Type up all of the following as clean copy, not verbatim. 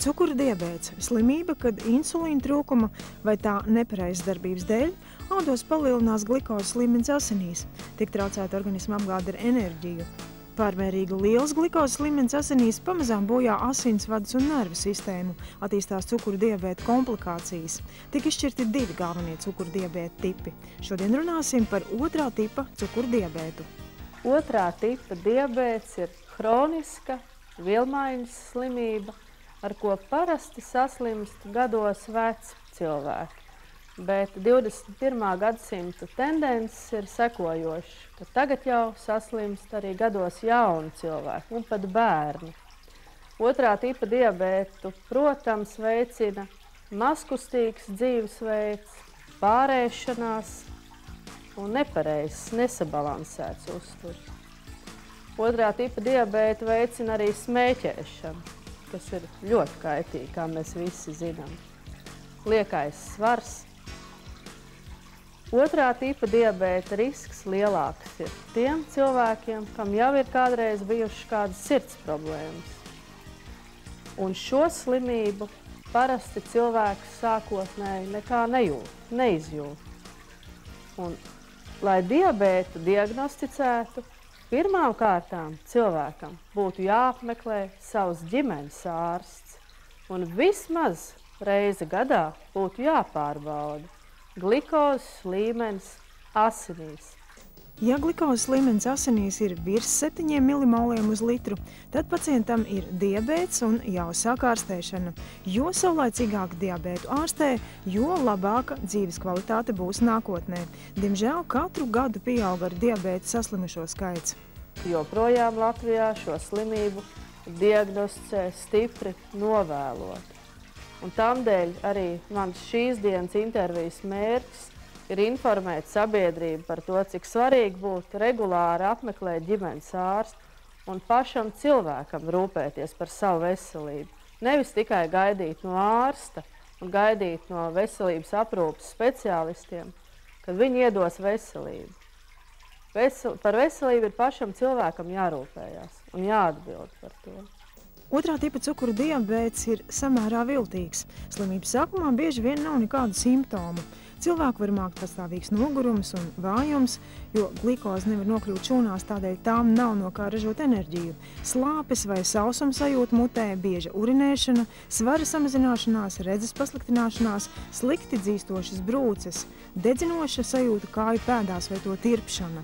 Cukura diabēts – slimība, kad insulīna trūkuma vai tā nepareizas darbības dēļ audos palielinās glikozes līmenis asinīs, tiek traucēta organisma apgāde ar enerģiju. Pārmērīgi liels glikozes līmenis asinīs pamazām bojā asinsvadus un nervu sistēmu, attīstās cukura diabēta komplikācijas. Tik izšķirti divi galvenie cukura diabēta tipi. Šodien runāsim par otrā tipa cukura diabētu. Otrā tipa diabēts ir hroniska vielmaiņas slimība, ar ko parasti saslimst gados veci cilvēki. Bet 21. gadsimta tendences ir sekojošas, ka tagad jau saslimst arī gados jauni cilvēki un pat bērni. Otrā tipa diabētu, protams, veicina mazkustīgs dzīvesveids, pārēšanās un nepareizs, nesabalansēts uzturs. Otrā tipa diabētu veicina arī smēķēšanu, kas ir ļoti kaitīgi, kā mēs visi zinām. Liekais svars. Otrā tipa diabēta risks lielāks ir tiem cilvēkiem, kam jau ir kādreiz bijušas kādas sirds problēmas. Un šo slimību parasti cilvēks sākotnēji nekā neizjūt. Un, lai diabētu diagnosticētu, pirmām kārtām cilvēkam būtu jāapmeklē savs ģimenes ārsts un vismaz reizi gadā būtu jāpārbauda glikozes līmenis asinīs. Ja glikozes līmenis asinīs ir virs 7 milimoliem uz litru, tad pacientam ir diabēts un jāuzsāk ārstēšana. Jo saulaicīgāk diabētu ārstē, jo labāka dzīves kvalitāte būs nākotnē. Diemžēl katru gadu pieaug ar diabētu saslimušo skaits. Joprojām Latvijā šo slimību diagnosticē stipri novēlot. Un tādēļ arī mans šīs dienas intervijas mērķis ir informēt sabiedrību par to, cik svarīgi būtu regulāri apmeklēt ģimenes ārstu un pašam cilvēkam rūpēties par savu veselību. Nevis tikai gaidīt no ārsta un gaidīt no veselības aprūpes speciālistiem, kad viņi iedos veselību. Par veselību ir pašam cilvēkam jārūpējās un jāatbild par to. Otrā tipa cukura diabēts ir samērā viltīgs. Slimības sākumā bieži vien nav nekādu simptomu. Cilvēku var mākt pastāvīgs nogurums un vājums, jo glikoze nevar nokļūt šūnās, tādēļ tām nav no kā ražot enerģiju. Slāpes vai sausuma sajūta mutē, bieža urinēšana, svara samazināšanās, redzes pasliktināšanās, slikti dzīstošas brūces, dedzinoša sajūta kāju pēdās vai to tirpšana.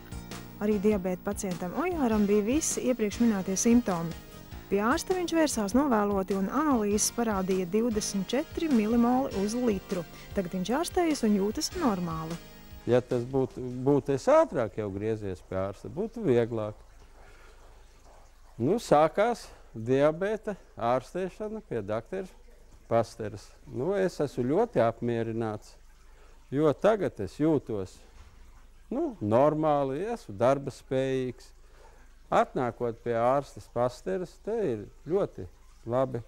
Arī diabēta pacientam Ojāram bija visi iepriekš minētie simptomi. Pie ārsta viņš vērsās novēloti un analīzes parādīja 24 milimoli uz litru. Tagad viņš ārstējas un jūtas normāli. Ja tas būtu es ātrāk jau griezies pie ārsta, būtu vieglāk. Sākās diabēta ārstēšana pie doktora Pasteras. Es esmu ļoti apmierināts, jo tagad es jūtos normāli, esmu darba spējīgs. Atnākot pie ārstes Pasteras, te ir ļoti labi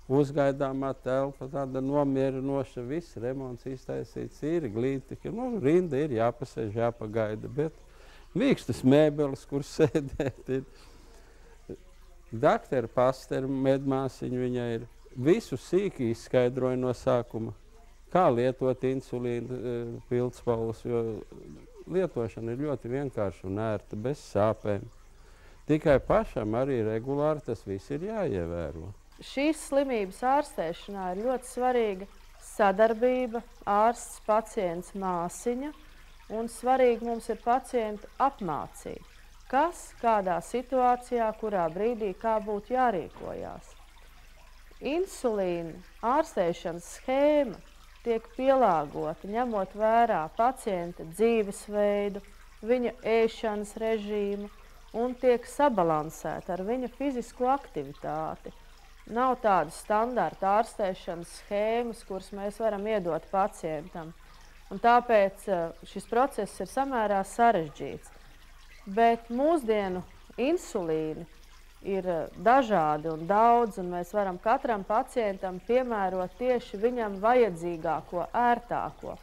uzgaidāmā telpa, tāda nomierinoša, viss remonts iztaisīts, ir glīti, rinda ir jāpasēž, jāpagaida, bet mīkstas mēbeles, kur sēdēt ir. Doktora Pastera medmāsiņa, viņa ir visu sīki izskaidroja no sākuma, kā lietot insulīnu pildspalvas, jo lietošana ir ļoti vienkārša un ērta, bez sāpēm. Tikai pašam arī regulāri tas viss ir jāievēro. Šīs slimības ārstēšanā ir ļoti svarīga sadarbība, ārsts, pacients, māsiņa, un svarīgi mums ir pacientu apmācīt, kas, kādā situācijā, kurā brīdī, kā būtu jārīkojās. Insulīna ārstēšanas schēma tiek pielāgota, ņemot vērā pacienta dzīvesveidu, viņa ēšanas režīmu, un tiek sabalansēta ar viņa fizisko aktivitāti. Nav tādas standarta ārstēšanas schēmas, kuras mēs varam iedot pacientam. Un tāpēc šis process ir samērā sarežģīts. Bet mūsdienu insulīni ir dažādi un daudz, un mēs varam katram pacientam piemērot tieši viņam vajadzīgāko, ērtāko.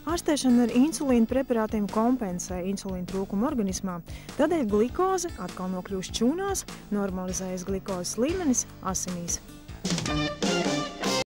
Ārstēšana ar insulīna preparātiem kompensē insulīna trūkumu organismā, tādēļ glikoze atkal nokļūst šūnās, normalizējas glikozes līmenis asinīs.